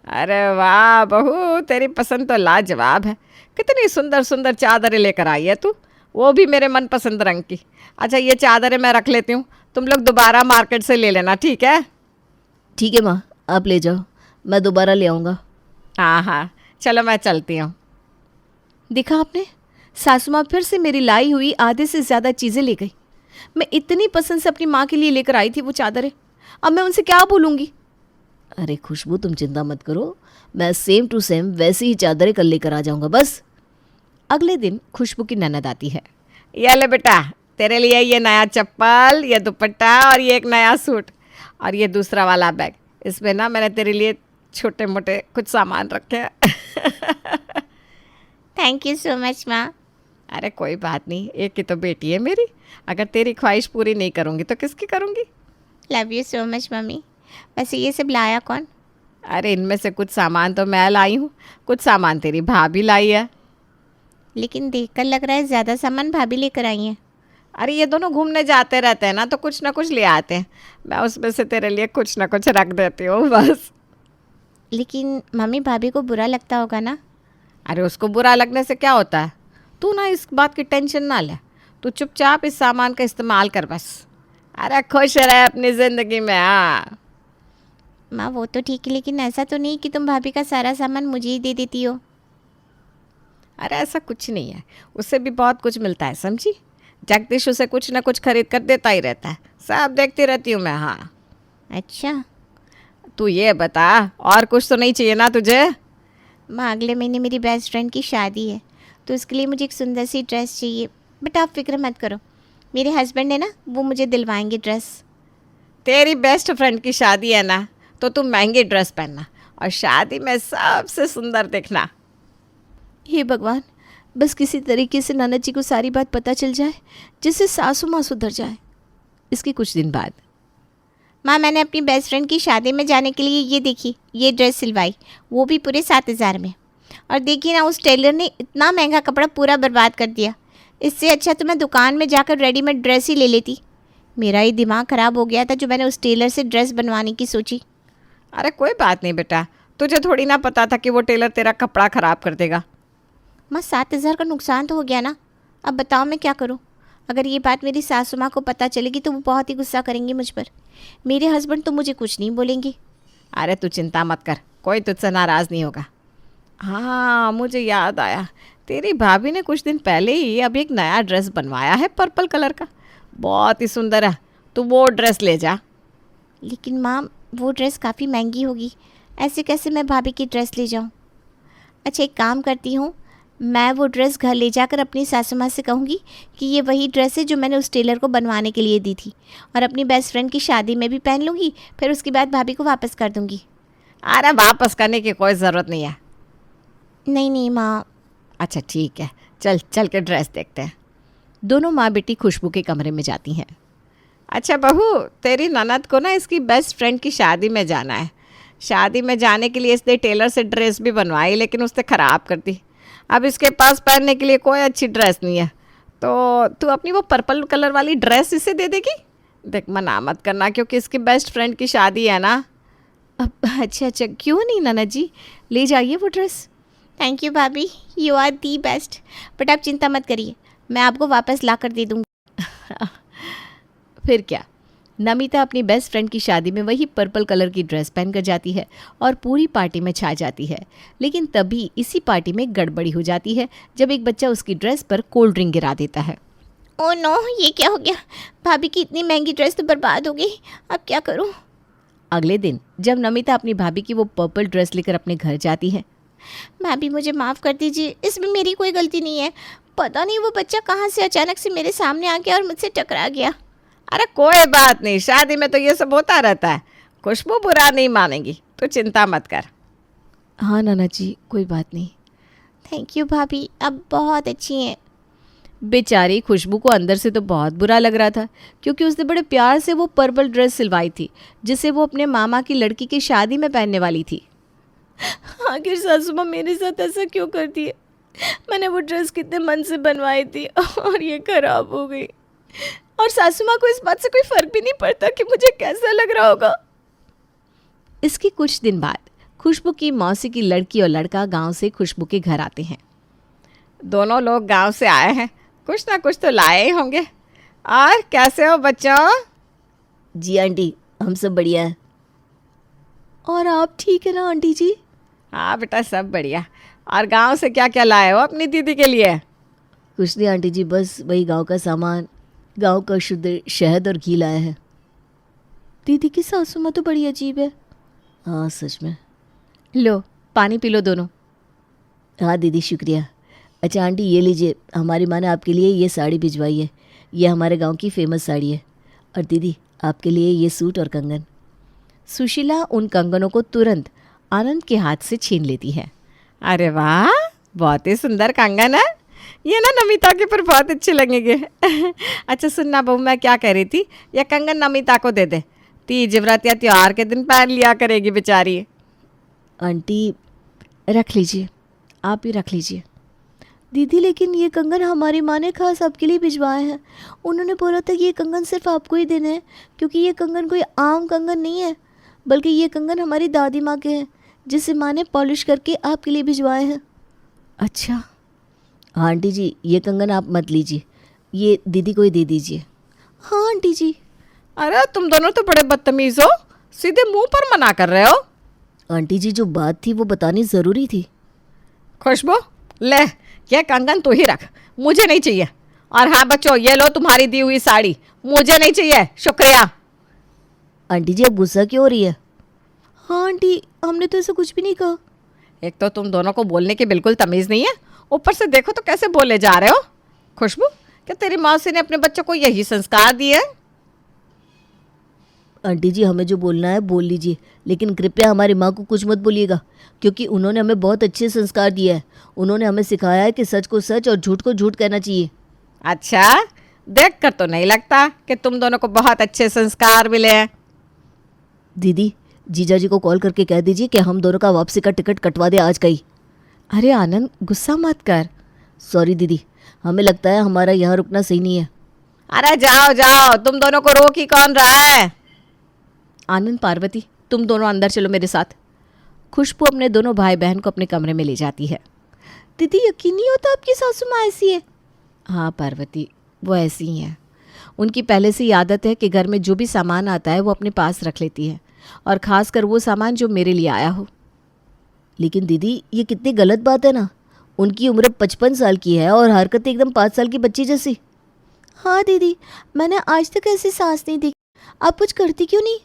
अरे वाह बहू, तेरी पसंद तो लाजवाब है। कितनी सुंदर सुंदर चादरें लेकर आई है तू, वो भी मेरे मनपसंद रंग की। अच्छा ये चादरें मैं रख लेती हूँ, तुम लोग दोबारा मार्केट से ले लेना, ठीक है? ठीक है माँ, आप ले जाओ। मैं दोबारा ले आऊँगा। हाँ हाँ, चलो मैं चलती हूँ। देखा आपने, सासू माँ फिर से मेरी लाई हुई आधे से ज़्यादा चीज़ें ले गई। मैं इतनी पसंद से अपनी माँ के लिए लेकर आई थी वो चादरें, अब मैं उनसे क्या बोलूँगी। अरे खुशबू, तुम चिंता मत करो, मैं सेम टू सेम वैसी ही चादरें कल लेकर आ जाऊँगा बस। अगले दिन खुशबू की ननद आती है। ये ले बेटा, तेरे लिए ये नया चप्पल, ये दुपट्टा और ये एक नया सूट और ये दूसरा वाला बैग। इसमें ना मैंने तेरे लिए छोटे मोटे कुछ सामान रखे हैं। थैंक यू सो मच माँ। अरे कोई बात नहीं, एक ही तो बेटी है मेरी। अगर तेरी ख्वाहिश पूरी नहीं करूँगी तो किसकी करूँगी। Love you so much mummy. वैसे ये सब लाया कौन? अरे इनमें से कुछ सामान तो मैं लाई हूँ, कुछ सामान तेरी भाभी लाई है। लेकिन देखकर लग रहा है ज़्यादा सामान भाभी लेकर आई हैं। अरे ये दोनों घूमने जाते रहते हैं ना, तो कुछ ना कुछ ले आते हैं। मैं उसमें से तेरे लिए कुछ ना कुछ रख देती हूँ बस। लेकिन मम्मी भाभी को बुरा लगता होगा ना? अरे उसको बुरा लगने से क्या होता है, तू ना इस बात की टेंशन ना ले, तू चुपचाप इस सामान का इस्तेमाल कर बस। अरे खुश रहे अपनी ज़िंदगी में। हाँ माँ वो तो ठीक है, लेकिन ऐसा तो नहीं कि तुम भाभी का सारा सामान मुझे ही दे देती हो। अरे ऐसा कुछ नहीं है, उससे भी बहुत कुछ मिलता है समझी। जगदीश उसे कुछ ना कुछ खरीद कर देता ही रहता है, सब देखती रहती हूँ मैं। हाँ अच्छा तू ये बता, और कुछ तो नहीं चाहिए ना तुझे। माँ, अगले महीने मेरी बेस्ट फ्रेंड की शादी है, तो उसके लिए मुझे एक सुंदर सी ड्रेस चाहिए। बट आप फिक्र मत करो, मेरे हस्बैंड है ना, वो मुझे दिलवाएंगे ड्रेस। तेरी बेस्ट फ्रेंड की शादी है ना, तो तुम महंगी ड्रेस पहनना और शादी में सबसे सुंदर दिखना। हे भगवान, बस किसी तरीके से ननद जी को सारी बात पता चल जाए, जिससे सासू माँ सुधर जाए। इसके कुछ दिन बाद माँ, मैंने अपनी बेस्ट फ्रेंड की शादी में जाने के लिए ये देखी, ये ड्रेस सिलवाई, वो भी पूरे 7,000 में। और देखिए ना, उस टेलर ने इतना महंगा कपड़ा पूरा बर्बाद कर दिया। इससे अच्छा तो मैं दुकान में जाकर रेडीमेड ड्रेस ही ले लेती। मेरा ही दिमाग ख़राब हो गया था जो मैंने उस टेलर से ड्रेस बनवाने की सोची। अरे कोई बात नहीं बेटा, तुझे थोड़ी ना पता था कि वो टेलर तेरा कपड़ा ख़राब कर देगा। माँ, 7,000 का नुकसान तो हो गया ना। अब बताओ मैं क्या करूँ। अगर ये बात मेरी सासू माँ को पता चलेगी तो वो बहुत ही गुस्सा करेंगी मुझ पर। मेरे हस्बैंड तो मुझे कुछ नहीं बोलेंगे। अरे तू चिंता मत कर, कोई तुझसे नाराज़ नहीं होगा। हाँ मुझे याद आया, तेरी भाभी ने कुछ दिन पहले ही अब एक नया ड्रेस बनवाया है पर्पल कलर का, बहुत ही सुंदर है। तू वो ड्रेस ले जा। लेकिन माँ, वो ड्रेस काफ़ी महंगी होगी, ऐसे कैसे मैं भाभी की ड्रेस ले जाऊँ। अच्छा एक काम करती हूँ, मैं वो ड्रेस घर ले जाकर अपनी सासू माँ से कहूँगी कि ये वही ड्रेस है जो मैंने उस टेलर को बनवाने के लिए दी थी, और अपनी बेस्ट फ्रेंड की शादी में भी पहन लूँगी। फिर उसके बाद भाभी को वापस कर दूँगी। अरे वापस करने की कोई ज़रूरत नहीं है। नहीं नहीं माँ। अच्छा ठीक है, चल चल के ड्रेस देखते हैं। दोनों माँ बेटी खुशबू के कमरे में जाती हैं। अच्छा बहू, तेरी ननद को ना इसकी बेस्ट फ्रेंड की शादी में जाना है। शादी में जाने के लिए इसने टेलर से ड्रेस भी बनवाई, लेकिन उसने ख़राब कर दी। अब इसके पास पहनने के लिए कोई अच्छी ड्रेस नहीं है, तो तू अपनी वो पर्पल कलर वाली ड्रेस इसे दे देगी। देख मना मत करना, क्योंकि इसकी बेस्ट फ्रेंड की शादी है ना। अब अच्छा अच्छा, क्यों नहीं ननद जी, ले जाइए वो ड्रेस। थैंक यू भाभी, you are the best. But आप चिंता मत करिए, मैं आपको वापस ला कर दे दूँगी। फिर क्या, नमिता अपनी बेस्ट फ्रेंड की शादी में वही पर्पल कलर की ड्रेस पहनकर जाती है और पूरी पार्टी में छा जाती है। लेकिन तभी इसी पार्टी में गड़बड़ी हो जाती है जब एक बच्चा उसकी ड्रेस पर कोल्ड ड्रिंक गिरा देता है। ओह नो, ये क्या हो गया। भाभी की इतनी महंगी ड्रेस तो बर्बाद हो गई, अब क्या करूँ। अगले दिन जब नमिता अपनी भाभी की वो पर्पल ड्रेस लेकर अपने घर जाती है। भाभी मुझे माफ़ कर दीजिए, इसमें मेरी कोई गलती नहीं है। पता नहीं वो बच्चा कहाँ से अचानक से मेरे सामने आ गया और मुझसे टकरा गया। अरे कोई बात नहीं, शादी में तो ये सब होता रहता है। खुशबू बुरा नहीं मानेगी, तो चिंता मत कर। हाँ नाना जी, कोई बात नहीं। थैंक यू भाभी, अब बहुत अच्छी हैं। बेचारी खुशबू को अंदर से तो बहुत बुरा लग रहा था, क्योंकि उसने बड़े प्यार से वो पर्पल ड्रेस सिलवाई थी जिसे वो अपने मामा की लड़की की शादी में पहनने वाली थी। आखिर सासू माँ मेरे साथ ऐसा क्यों करती है। मैंने वो ड्रेस कितने मन से बनवाई थी और ये खराब हो गई, और सासू माँ को इस बात से कोई फर्क भी नहीं पड़ता कि मुझे कैसा लग रहा होगा। इसके कुछ दिन बाद खुशबू की मौसी की लड़की और लड़का गांव से खुशबू के घर आते हैं। दोनों लोग गांव से आए हैं, कुछ ना कुछ तो लाए ही होंगे। और कैसे हो बच्चों? जी आंटी, हम सब बढ़िया हैं। और आप ठीक है ना आंटी जी? हाँ बेटा, सब बढ़िया। और गांव से क्या क्या लाए हो अपनी दीदी के लिए? कुछ नहीं आंटी जी, बस वही गांव का सामान, गांव का शुद्ध शहद और घी लाया है। दीदी की सासू माँ तो बड़ी अजीब है। हाँ सच में। लो पानी पी लो दोनों। हाँ दीदी शुक्रिया। अच्छा आंटी ये लीजिए, हमारी माँ ने आपके लिए ये साड़ी भिजवाई है। ये हमारे गांव की फेमस साड़ी है। और दीदी आपके लिए ये सूट और कंगन। सुशीला उन कंगनों को तुरंत आनंद के हाथ से छीन लेती है। अरे वाह, बहुत ही सुंदर कंगन है। ये ना नमिता के पर बहुत अच्छे लगेंगे। अच्छा सुनना बहू, मैं क्या कह रही थी, ये कंगन नमिता को दे दे। तीज व्रत या त्योहार के दिन पहन लिया करेगी बेचारी। आंटी रख लीजिए, आप ही रख लीजिए। दीदी लेकिन ये कंगन हमारी माँ ने खास आपके लिए भिजवाए हैं। उन्होंने बोला था कि ये कंगन सिर्फ आपको ही देने हैं, क्योंकि ये कंगन कोई आम कंगन नहीं है, बल्कि ये कंगन हमारी दादी माँ के हैं, जिसे माँ ने पॉलिश करके आपके लिए भिजवाए हैं। अच्छा हाँ आंटी जी, ये कंगन आप मत लीजिए, ये दीदी को ही दे दीजिए। हाँ आंटी जी। अरे तुम दोनों तो बड़े बदतमीज हो, सीधे मुंह पर मना कर रहे हो। आंटी जी जो बात थी वो बतानी ज़रूरी थी। खुशबू ले, ये कंगन तू ही रख, मुझे नहीं चाहिए। और हाँ बच्चों, ये लो तुम्हारी दी हुई साड़ी, मुझे नहीं चाहिए, शुक्रिया। आंटी जी अब गुस्सा क्यों हो रही है? हाँ आंटी, हमने तो ऐसा कुछ भी नहीं कहा। एक तो तुम दोनों को बोलने की बिल्कुल तमीज़ नहीं है, ऊपर से देखो तो कैसे बोले जा रहे हो। खुशबू, क्या तेरी मौसी ने अपने बच्चों को यही संस्कार दिए? आंटी जी हमें जो बोलना है बोल लीजिए, लेकिन कृपया हमारी माँ को कुछ मत बोलिएगा, क्योंकि उन्होंने हमें बहुत अच्छे संस्कार दिए हैं। उन्होंने हमें सिखाया है कि सच को सच और झूठ को झूठ कहना चाहिए। अच्छा, देख कर तो नहीं लगता कि तुम दोनों को बहुत अच्छे संस्कार मिले हैं। दीदी जीजा जी को कॉल करके कह दीजिए कि हम दोनों का वापसी का टिकट कटवा दे आज का ही। अरे आनंद, गुस्सा मत कर। सॉरी दीदी, हमें लगता है हमारा यहाँ रुकना सही नहीं है। अरे जाओ जाओ, तुम दोनों को रोक ही कौन रहा है। आनंद, पार्वती, तुम दोनों अंदर चलो मेरे साथ। खुशबू अपने दोनों भाई बहन को अपने कमरे में ले जाती है। दीदी यकीन नहीं होता आपकी सासू माँ ऐसी है। हाँ पार्वती, वो ऐसी ही हैं। उनकी पहले से ही आदत है कि घर में जो भी सामान आता है वो अपने पास रख लेती है, और ख़ासकर वो सामान जो मेरे लिए आया हो। लेकिन दीदी ये कितनी गलत बात है ना। उनकी उम्र 55 साल की है और हरकतें एकदम 5 साल की बच्ची जैसी। हाँ दीदी, मैंने आज तक ऐसी सास नहीं देखी। आप कुछ करती क्यों नहीं?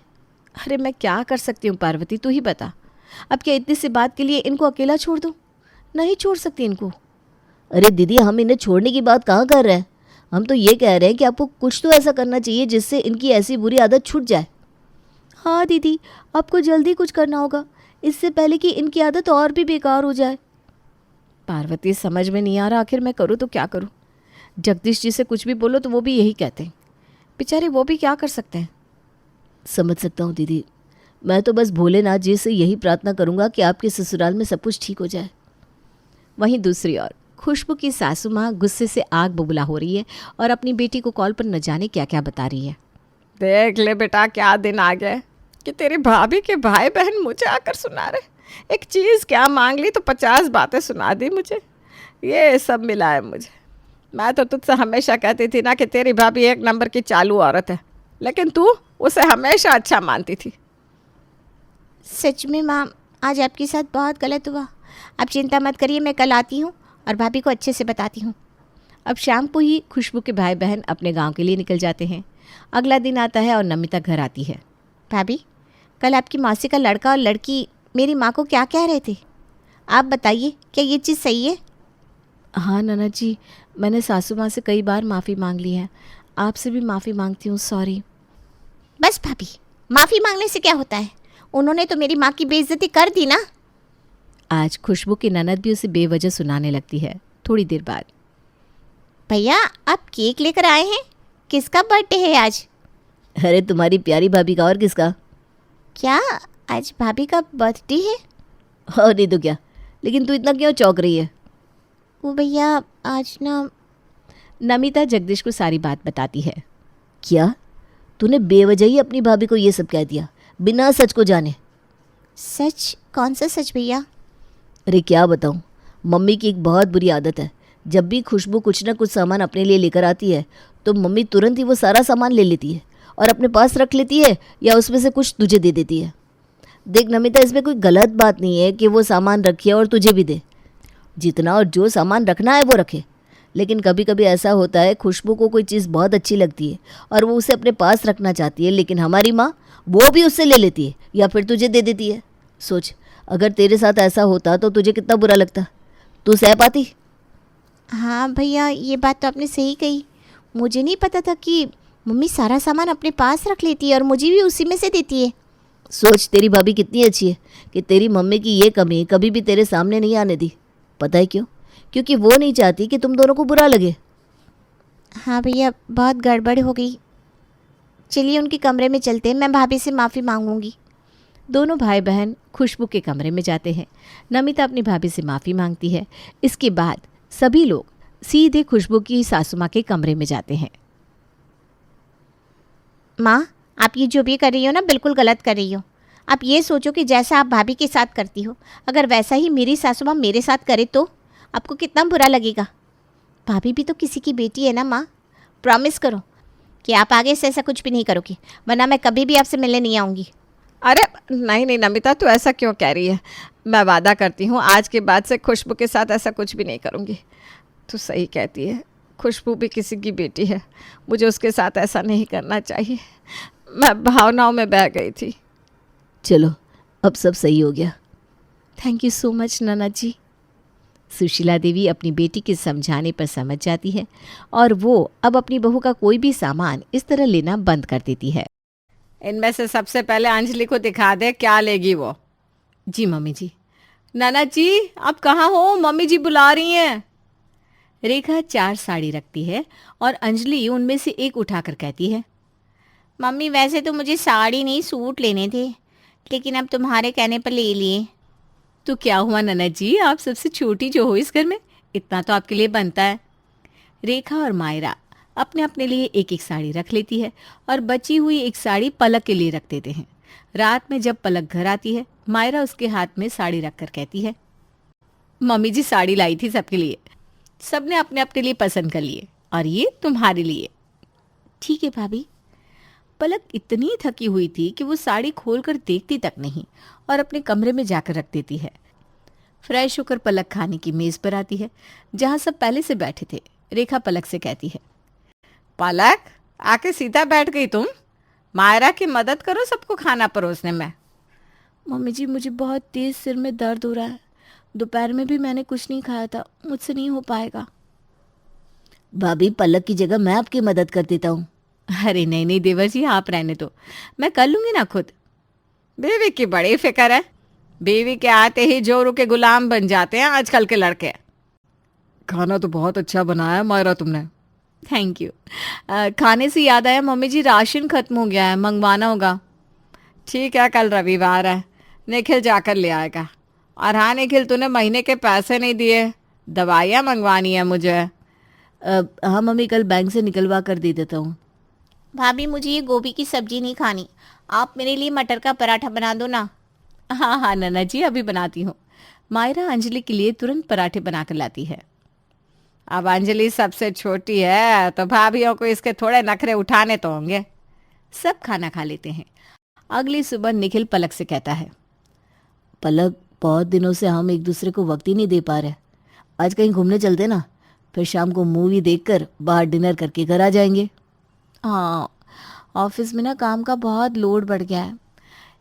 अरे मैं क्या कर सकती हूँ पार्वती, तू ही बता। अब क्या इतनी सी बात के लिए इनको अकेला छोड़ दूँ? नहीं छोड़ सकती इनको। अरे दीदी हम इन्हें छोड़ने की बात कहाँ कर रहे हैं। हम तो ये कह रहे हैं कि आपको कुछ तो ऐसा करना चाहिए जिससे इनकी ऐसी बुरी आदत छूट जाए। हाँ दीदी, आपको जल्दी कुछ करना होगा, इससे पहले कि इनकी आदत और भी बेकार हो जाए। पार्वती समझ में नहीं आ रहा, आखिर मैं करूँ तो क्या करूँ। जगदीश जी से कुछ भी बोलो तो वो भी यही कहते हैं, बेचारे वो भी क्या कर सकते हैं। समझ सकता हूँ दीदी, मैं तो बस भोलेनाथ जी से यही प्रार्थना करूँगा कि आपके ससुराल में सब कुछ ठीक हो जाए। वहीं दूसरी ओर खुशबू की सासू माँ गुस्से से आग बबूला हो रही है और अपनी बेटी को कॉल पर न जाने क्या क्या बता रही है। देख ले बेटा, क्या दिन आ गए कि तेरी भाभी के भाई बहन मुझे आकर सुना रहे। एक चीज़ क्या मांग ली तो 50 बातें सुना दी मुझे। ये सब मिला है मुझे। मैं तो तुझसे हमेशा कहती थी ना कि तेरी भाभी एक नंबर की चालू औरत है, लेकिन तू उसे हमेशा अच्छा मानती थी। सच में माँ, आज आपके साथ बहुत गलत हुआ। आप चिंता मत करिए, मैं कल आती हूँ और भाभी को अच्छे से बताती हूँ। अब शाम को ही खुशबू के भाई बहन अपने गांव के लिए निकल जाते हैं। अगला दिन आता है और नमिता घर आती है। भाभी, कल आपकी मौसी का लड़का और लड़की मेरी माँ को क्या कह रहे थे? आप बताइए, क्या ये चीज़ सही है? हाँ ननद जी, मैंने सासू माँ से कई बार माफ़ी मांग ली है। आपसे भी माफ़ी मांगती हूँ, सॉरी। बस भाभी, माफ़ी मांगने से क्या होता है? उन्होंने तो मेरी माँ की बेइज्जती कर दी ना। आज खुशबू की ननद भी उसे बेवजह सुनाने लगती है। थोड़ी देर बाद, भैया आप केक लेकर आए हैं, किसका बर्थडे है आज? अरे तुम्हारी प्यारी भाभी का, और किसका। क्या आज भाभी का बर्थडे है? और नहीं तो क्या, लेकिन तू इतना क्यों चौंक रही है। वो भैया आज ना। नमिता जगदीश को सारी बात बताती है। क्या तूने बेवजह ही अपनी भाभी को ये सब कह दिया, बिना सच को जाने? सच? कौन सा सच भैया? अरे क्या बताऊँ, मम्मी की एक बहुत बुरी आदत है। जब भी खुशबू कुछ ना कुछ सामान अपने लिए लेकर आती है तो मम्मी तुरंत ही वो सारा सामान ले लेती है और अपने पास रख लेती है, या उसमें से कुछ तुझे दे देती है। देख नमिता, इसमें कोई गलत बात नहीं है कि वो सामान रखे और तुझे भी दे। जितना और जो सामान रखना है वो रखे। लेकिन कभी कभी ऐसा होता है, खुशबू को कोई चीज़ बहुत अच्छी लगती है और वो उसे अपने पास रखना चाहती है, लेकिन हमारी माँ वो भी उससे ले लेती है या फिर तुझे दे देती है। सोच, अगर तेरे साथ ऐसा होता तो तुझे कितना बुरा लगता, तू सह पाती? हाँ भैया, ये बात तो आपने सही कही। मुझे नहीं पता था कि मम्मी सारा सामान अपने पास रख लेती है और मुझे भी उसी में से देती है। सोच, तेरी भाभी कितनी अच्छी है कि तेरी मम्मी की ये कमी कभी भी तेरे सामने नहीं आने दी। पता है क्यों? क्योंकि वो नहीं चाहती कि तुम दोनों को बुरा लगे। हाँ भैया, बहुत गड़बड़ हो गई। चलिए उनके कमरे में चलते हैं, मैं भाभी से माफ़ी मांगूंगी। दोनों भाई बहन खुशबू के कमरे में जाते हैं। नमिता अपनी भाभी से माफ़ी मांगती है। इसके बाद सभी लोग सीधे खुशबू की सासू माँ के कमरे में जाते हैं। माँ, आप ये जो भी कर रही हो ना, बिल्कुल गलत कर रही हो। आप ये सोचो कि जैसा आप भाभी के साथ करती हो, अगर वैसा ही मेरी सासू माँ मेरे साथ करे तो आपको कितना बुरा लगेगा। भाभी भी तो किसी की बेटी है ना माँ। प्रॉमिस करो कि आप आगे से ऐसा कुछ भी नहीं करोगी, वरना मैं कभी भी आपसे मिलने नहीं आऊँगी। अरे नहीं नहीं नमिता, तू ऐसा क्यों कह रही है? मैं वादा करती हूँ आज के बाद से खुशबू के साथ ऐसा कुछ भी नहीं करूँगी। तू सही कहती है, खुशबू भी किसी की बेटी है। मुझे उसके साथ ऐसा नहीं करना चाहिए। मैं भावनाओं में बह गई थी। चलो, अब सब सही हो गया। थैंक यू सो मच ननद जी। सुशीला देवी अपनी बेटी के समझाने पर समझ जाती है और वो अब अपनी बहू का कोई भी सामान इस तरह लेना बंद कर देती है। इनमें से सबसे पहले अंजलि को दिखा दे क्या लेगी वो। जी मम्मी जी। ननद जी, आप कहाँ हो? मम्मी जी बुला रही हैं। रेखा 4 साड़ी रखती है और अंजलि उनमें से एक उठाकर कहती है, मम्मी वैसे तो मुझे साड़ी नहीं सूट लेने थे, लेकिन अब तुम्हारे कहने पर ले लिए। तो क्या हुआ ननद जी, आप सबसे छोटी जो हो इस घर में, इतना तो आपके लिए बनता है। रेखा और मायरा अपने अपने लिए एक एक साड़ी रख लेती है और बची हुई एक साड़ी पलक के लिए रख देते हैं। रात में जब पलक घर आती है, मायरा उसके हाथ में साड़ी रखकर कहती है, मम्मी जी साड़ी लाई थी सबके लिए, सबने अपने अपने लिए पसंद कर लिए और ये तुम्हारे लिए। ठीक है भाभी। पलक इतनी थकी हुई थी कि वो साड़ी खोलकर देखती तक नहीं और अपने कमरे में जाकर रख देती है। फ्रेश होकर पलक खाने की मेज पर आती है जहां सब पहले से बैठे थे। रेखा पलक से कहती है, पलक आके सीधा बैठ गई तुम। मायरा की मदद करो सबको खाना परोसने में। मम्मी जी, मुझे बहुत तेज़ सिर में दर्द हो रहा है। दोपहर में भी मैंने कुछ नहीं खाया था, मुझसे नहीं हो पाएगा। भाभी, पलक की जगह मैं आपकी मदद कर देता हूँ। अरे नहीं नहीं देवर जी, आप रहने दो, मैं कर लूंगी ना खुद। बीवी की बड़ी फिक्र है। बीवी के आते ही जोरू के गुलाम बन जाते हैं आजकल के लड़के। खाना तो बहुत अच्छा बनाया मायरा तुमने। Thank you. खाने से याद आया मम्मी जी, राशन खत्म हो गया है, मंगवाना होगा। ठीक है, कल रविवार है, निखिल जाकर ले आएगा। और हाँ निखिल, तूने महीने के पैसे नहीं दिए, दवाइयाँ मंगवानी है मुझे। हाँ मम्मी, कल बैंक से निकलवा कर दे देता हूँ। भाभी, मुझे ये गोभी की सब्जी नहीं खानी, आप मेरे लिए मटर का पराठा बना दो ना। हाँ हाँ नन्ना जी, अभी बनाती हूँ। मायरा अंजलि के लिए तुरंत पराठे बनाकर लाती है। अब अंजलि सबसे छोटी है तो भाभीियों को इसके थोड़े नखरे उठाने तो होंगे। सब खाना खा लेते हैं। अगली सुबह निखिल पलक से कहता है, पलक, बहुत दिनों से हम एक दूसरे को वक्त ही नहीं दे पा रहे। आज कहीं घूमने चलते ना, फिर शाम को मूवी देखकर बाहर डिनर करके घर आ जाएंगे। हाँ, ऑफिस में ना काम का बहुत लोड बढ़ गया है।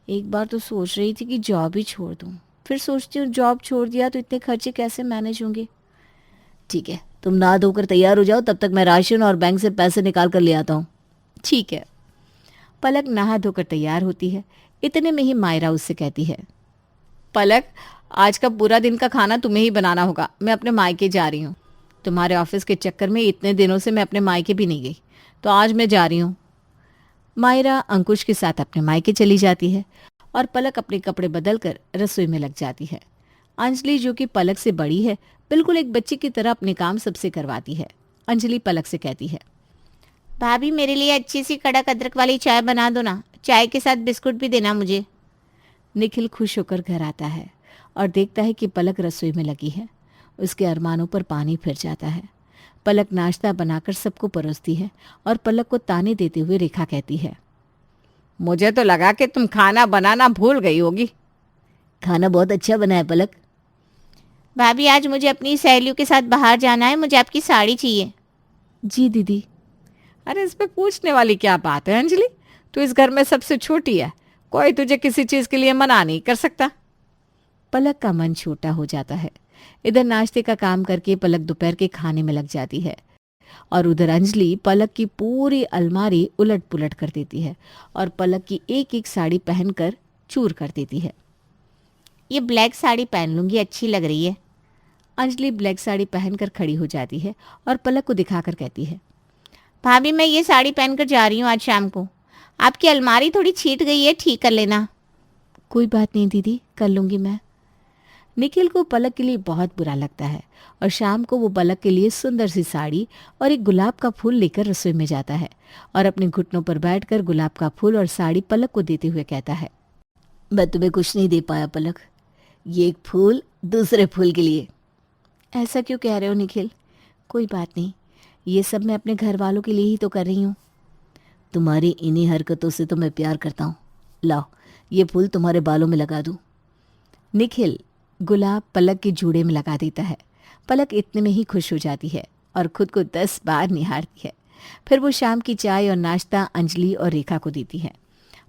एक बार तो सोच रही थी कि जॉब ही छोड़ दूँ, फिर सोचती हूँ जॉब छोड़ दिया तो इतने खर्चे कैसे मैनेज होंगे। ठीक है, तुम नहा धोकर तैयार हो जाओ, तब तक मैं राशन और बैंक से पैसे निकाल कर ले आता हूँ। ठीक है। पलक नहा धोकर तैयार होती है। इतने में ही मायरा उससे कहती है, पलक, आज का पूरा दिन का खाना तुम्हें ही बनाना होगा। मैं अपने मायके जा रही हूँ। तुम्हारे ऑफिस के चक्कर में इतने दिनों से मैं अपने मायके भी नहीं गई, तो आज मैं जा रही हूँ। मायरा अंकुश के साथ अपने मायके चली जाती है और पलक अपने कपड़े बदलकर रसोई में लग जाती है। अंजलि, जो कि पलक से बड़ी है, बिल्कुल एक बच्ची की तरह अपने काम सबसे करवाती है। अंजलि पलक से कहती है, भाभी, मेरे लिए अच्छी सी कड़क अदरक वाली चाय बना दो ना, चाय के साथ बिस्कुट भी देना मुझे। निखिल खुश होकर घर आता है और देखता है कि पलक रसोई में लगी है। उसके अरमानों पर पानी फिर जाता है। पलक नाश्ता बनाकर सबको परोसती है और पलक को ताने देते हुए रेखा कहती है, मुझे तो लगा कि तुम खाना बनाना भूल गई होगी। खाना बहुत अच्छा बना है पलक। भाभी आज मुझे अपनी सहेलियों के साथ बाहर जाना है, मुझे आपकी साड़ी चाहिए। जी दीदी। अरे इसमें पूछने वाली क्या बात है अंजलि, तू इस घर में सबसे छोटी है, कोई तुझे किसी चीज के लिए मना नहीं कर सकता। पलक का मन छोटा हो जाता है। इधर नाश्ते का काम करके पलक दोपहर के खाने में लग जाती है और उधर अंजलि पलक की पूरी अलमारी उलट पुलट कर देती है और पलक की एक एक साड़ी पहनकर चूर कर देती है। ये ब्लैक साड़ी पहन लूँगी, अच्छी लग रही है। अंजलि ब्लैक साड़ी पहनकर खड़ी हो जाती है और पलक को दिखाकर कहती है, भाभी मैं ये साड़ी पहनकर जा रही हूँ आज शाम को, आपकी अलमारी थोड़ी छीट गई है, ठीक कर लेना। कोई बात नहीं दीदी, कर लूँगी मैं। निखिल को पलक के लिए बहुत बुरा लगता है और शाम को वो पलक के लिए सुंदर सी साड़ी और एक गुलाब का फूल लेकर रसोई में जाता है और अपने घुटनों पर बैठकर गुलाब का फूल और साड़ी पलक को देते हुए कहता है, मैं तुम्हें कुछ नहीं दे पाया पलक, ये एक फूल दूसरे फूल के लिए। ऐसा क्यों कह रहे हो निखिल? कोई बात नहीं, ये सब मैं अपने घर वालों के लिए ही तो कर रही हूँ। तुम्हारी इन्हीं हरकतों से तो मैं प्यार करता हूँ। लाओ ये फूल तुम्हारे बालों में लगा दूँ। निखिल गुलाब पलक के जूड़े में लगा देता है। पलक इतने में ही खुश हो जाती है और खुद को 10 बार निहारती है। फिर वो शाम की चाय और नाश्ता अंजलि और रेखा को देती है।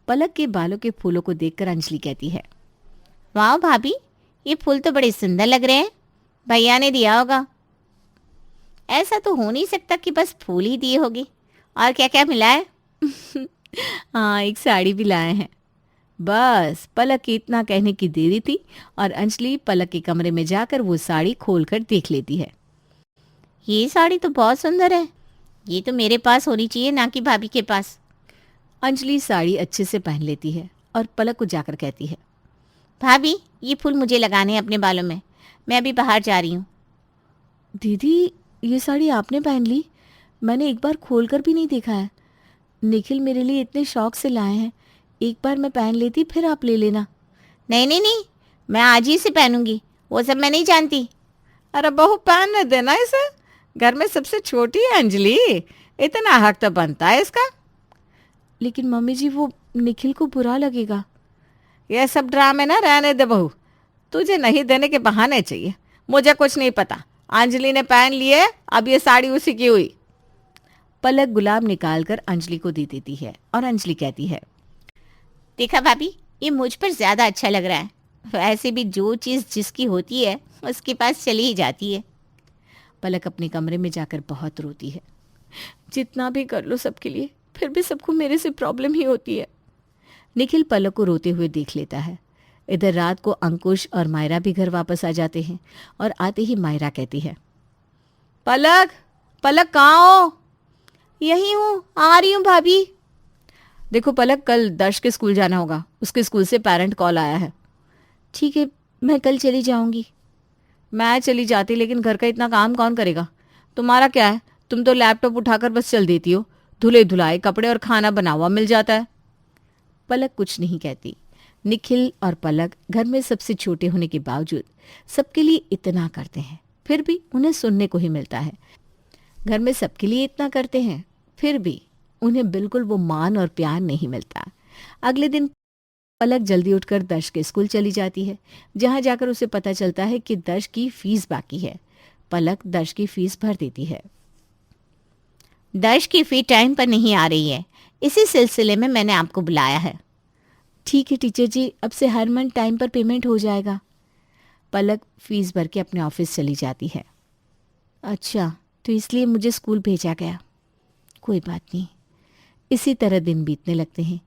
पलक के बालों के फूलों को देखकर अंजलि कहती है, वाह भाभी, ये फूल तो बड़े सुंदर लग रहे हैं, भैया ने दिया होगा। ऐसा तो हो नहीं सकता कि बस फूल ही दिए होगी, और क्या क्या मिला है? हाँ, एक साड़ी भी लाए हैं। बस पलक की इतना कहने की देरी थी और अंजलि पलक के कमरे में जाकर वो साड़ी खोलकर देख लेती है। ये साड़ी तो बहुत सुंदर है, ये तो मेरे पास होनी चाहिए, ना कि भाभी के पास। अंजलि साड़ी अच्छे से पहन लेती है और पलक को जाकर कहती है, भाभी ये फूल मुझे लगाने हैं अपने बालों में, मैं अभी बाहर जा रही हूँ। दीदी ये साड़ी आपने पहन ली? मैंने एक बार खोलकर भी नहीं देखा है। निखिल मेरे लिए इतने शौक से लाए हैं, एक बार मैं पहन लेती फिर आप ले लेना। नहीं नहीं नहीं, मैं आज ही इसे पहनूंगी, वो सब मैं नहीं जानती। अरे बहू पहनने देना इसे, घर में सबसे छोटी है अंजलि, इतना हक तो बनता है इसका। लेकिन मम्मी जी वो निखिल को बुरा लगेगा। ये सब ड्रामे ना रहने दे बहू, तुझे नहीं देने के बहाने चाहिए, मुझे कुछ नहीं पता। अंजलि ने पहन लिए, अब ये साड़ी उसी की हुई। पलक गुलाब निकालकर अंजलि को दे देती है और अंजलि कहती है, देखा भाभी, ये मुझ पर ज़्यादा अच्छा लग रहा है। वैसे भी जो चीज़ जिसकी होती है उसके पास चली ही जाती है। पलक अपने कमरे में जाकर बहुत रोती है। जितना भी कर लो सबके लिए, फिर भी सबको मेरे से प्रॉब्लम ही होती है। निखिल पलक को रोते हुए देख लेता है। इधर रात को अंकुश और मायरा भी घर वापस आ जाते हैं और आते ही मायरा कहती है, पलक पलक कहाँ हो? यही हूँ, आ रही हूँ भाभी। देखो पलक, कल दर्श के स्कूल जाना होगा, उसके स्कूल से पेरेंट कॉल आया है। ठीक है, मैं कल चली जाऊंगी। मैं चली जाती, लेकिन घर का इतना काम कौन करेगा? तुम्हारा क्या है, तुम तो लैपटॉप उठाकर बस चल देती हो, धुले धुलाए कपड़े और खाना बना हुआ मिल जाता है। पलक कुछ नहीं कहती। निखिल और पलक घर में सबसे छोटे होने के बावजूद सबके लिए इतना करते हैं, फिर भी उन्हें सुनने को ही मिलता है। घर में सबके लिए इतना करते हैं, फिर भी उन्हें बिल्कुल वो मान और प्यार नहीं मिलता। अगले दिन पलक जल्दी उठकर दर्श के स्कूल चली जाती है, जहां जाकर उसे पता चलता है कि दर्श की फीस बाकी है। पलक दर्श की फीस भर देती है। दर्श की फी टाइम पर नहीं आ रही है, इसी सिलसिले में मैंने आपको बुलाया है। ठीक है टीचर जी, अब से हर मंथ टाइम पर पेमेंट हो जाएगा। पलक फीस भर के अपने ऑफिस चली जाती है। अच्छा, तो इसलिए मुझे स्कूल भेजा गया, कोई बात नहीं। इसी तरह दिन बीतने लगते हैं।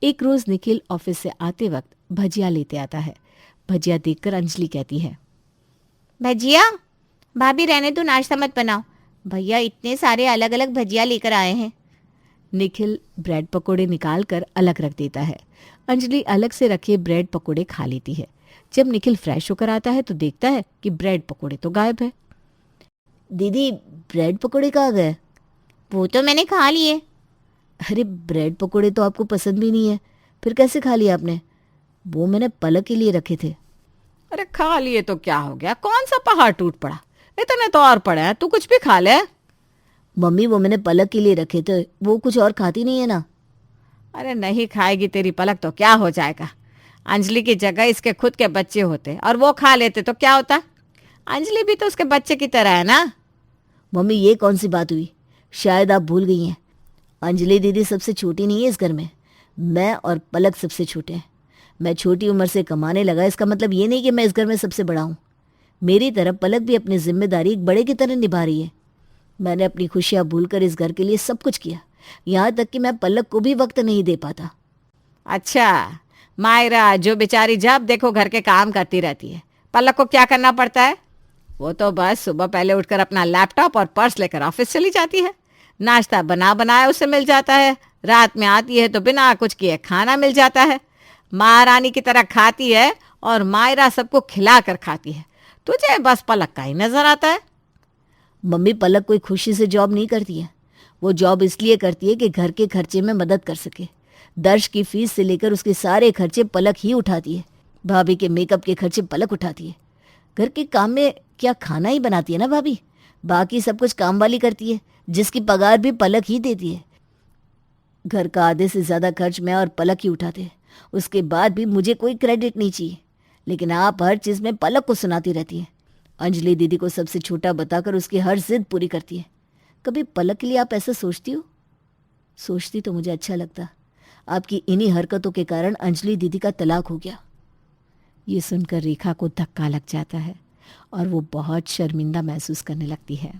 एक रोज़ निखिल ऑफिस से आते वक्त भजिया लेते आता है। भजिया देखकर अंजलि कहती है, भजिया? भाभी रहने तो, नाश्ता मत बनाओ, भैया इतने सारे अलग अलग भजिया लेकर आए हैं। निखिल ब्रेड पकोड़े निकाल कर अलग रख देता है। अंजलि अलग से रखे ब्रेड पकोड़े खा लेती है। जब निखिल फ्रेश होकर आता है तो देखता है कि ब्रेड पकोड़े तो गायब है। दीदी ब्रेड पकोड़े कहाँ गए? वो तो मैंने खा लिए। अरे ब्रेड पकोड़े तो आपको पसंद भी नहीं है, फिर कैसे खा लिया आपने? वो मैंने पलक के लिए रखे थे। अरे खा लिए तो क्या हो गया, कौन सा पहाड़ टूट पड़ा, इतने तो और पड़े हैं, तू कुछ भी खा ले। मम्मी वो मैंने पलक के लिए रखे थे, वो कुछ और खाती नहीं है ना। अरे नहीं खाएगी तेरी पलक तो क्या हो जाएगा, अंजलि की जगह इसके खुद के बच्चे होते और वो खा लेते तो क्या होता? अंजलि भी तो उसके बच्चे की तरह है ना। मम्मी ये कौन सी बात हुई? शायद आप भूल गई हैं, अंजलि दीदी सबसे छोटी नहीं है इस घर में। मैं और पलक सबसे छोटे हैं। मैं छोटी उम्र से कमाने लगा, इसका मतलब ये नहीं कि मैं इस घर में सबसे बड़ा हूँ। मेरी तरफ पलक भी अपनी जिम्मेदारी एक बड़े की तरह निभा रही है। मैंने अपनी खुशियाँ भूलकर इस घर के लिए सब कुछ किया, यहाँ तक कि मैं पलक को भी वक्त नहीं दे पाता। अच्छा, मायरा जो बेचारी जब देखो घर के काम करती रहती है, पलक को क्या करना पड़ता है? वो तो बस सुबह पहले उठकर अपना लैपटॉप और पर्स लेकर ऑफिस चली जाती है। नाश्ता बना बनाया उसे मिल जाता है, रात में आती है तो बिना कुछ किए खाना मिल जाता है। महारानी की तरह खाती है और मायरा सबको खिला कर खाती है। तुझे बस पलक का ही नजर आता है। मम्मी पलक कोई खुशी से जॉब नहीं करती है, वो जॉब इसलिए करती है कि घर के खर्चे में मदद कर सके। दर्श की फीस से लेकर उसके सारे खर्चे पलक ही उठाती है। भाभी के मेकअप के खर्चे पलक उठाती है। घर के काम में क्या खाना ही बनाती है ना भाभी, बाकी सब कुछ काम वाली करती है, जिसकी पगार भी पलक ही देती है। घर का आधे से ज़्यादा खर्च मैं और पलक ही उठाते हैं। उसके बाद भी मुझे कोई क्रेडिट नहीं चाहिए, लेकिन आप हर चीज़ में पलक को सुनाती रहती हैं। अंजलि दीदी को सबसे छोटा बताकर उसकी हर जिद पूरी करती है। कभी पलक के लिए आप ऐसा सोचती हो? सोचती तो मुझे अच्छा लगता। आपकी इन्हीं हरकतों के कारण अंजलि दीदी का तलाक हो गया। ये सुनकर रेखा को धक्का लग जाता है और वो बहुत शर्मिंदा महसूस करने लगती है।